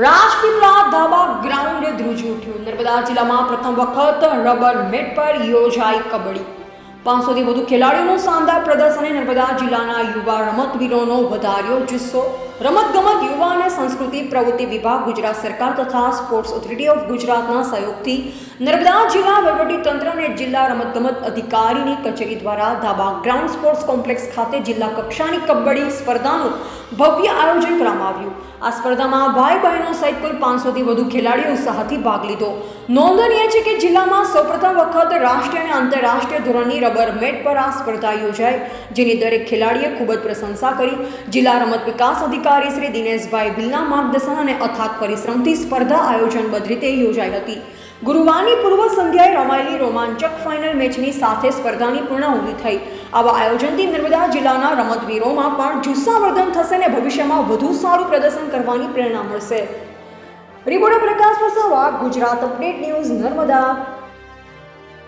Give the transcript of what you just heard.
રાજપીપળા ધાબા ગ્રાઉન્ડે ધ્રુજી ઉઠ્યું. નર્મદા જિલ્લામાં પ્રથમ વખત રબર મેટ પર યોજાઈ કબડ્ડી. 500થી વધુ ખેલાડીઓનું શાનદાર પ્રદર્શને નર્મદા જિલ્લાના યુવા રમતવીરોનો વધાર્યો જુસ્સો. રમતગમત, યુવા અને સંસ્કૃતિ પ્રવૃત્તિ વિભાગ, ગુજરાત સરકાર તથા સ્પોર્ટ્સ ઓથોરિટી ઓફ ગુજરાતના સહયોગથી નર્મદા જિલ્લા વહીવટીતંત્ર અને જિલ્લા રમતગમત અધિકારીની કચેરી દ્વારા ધાબા ગ્રાઉન્ડ સ્પોર્ટ્સ કોમ્પ્લેક્સ ખાતે જિલ્લા કક્ષાની કબડ્ડી સ્પર્ધાનું ભવ્ય આયોજન કરવામાં આવ્યું. આ સ્પર્ધામાં ભાઈ બહેનો સહિત કુલ 500થી વધુ ખેલાડીઓ ઉત્સાહથી ભાગ લીધો. નોંધનીય છે કે જિલ્લામાં સૌપ્રથમ વખત રાષ્ટ્રીય અને આંતરરાષ્ટ્રીય ધોરણની રબર મેટ પર આ સ્પર્ધા યોજાઈ, જેની દરેક ખેલાડીએ ખૂબ જ પ્રશંસા કરી. જિલ્લા રમત વિકાસ અધિકારી શ્રી દિનેશભાઈ ભીલના માર્ગદર્શન અને અથાગ પરિશ્રમથી સ્પર્ધા આયોજનબદ્ધ રીતે યોજાઈ હતી. ગુરુવારની પૂર્વ સંધ્યાએ રમાયેલી રોમાંચક ફાઇનલ મેચની સાથે સ્પર્ધાની પૂર્ણાહુતિ થઈ. આવા આયોજનથી નર્મદા જિલ્લાના રમતવીરોમાં પણ જુસ્સાવર્ધન થશે અને ભવિષ્યમાં વધુ સારું પ્રદર્શન કરવાની પ્રેરણા મળશે. રિપોર્ટર પ્રકાશ વસાવા, ગુજરાત અપડેટ ન્યૂઝ, નર્મદા.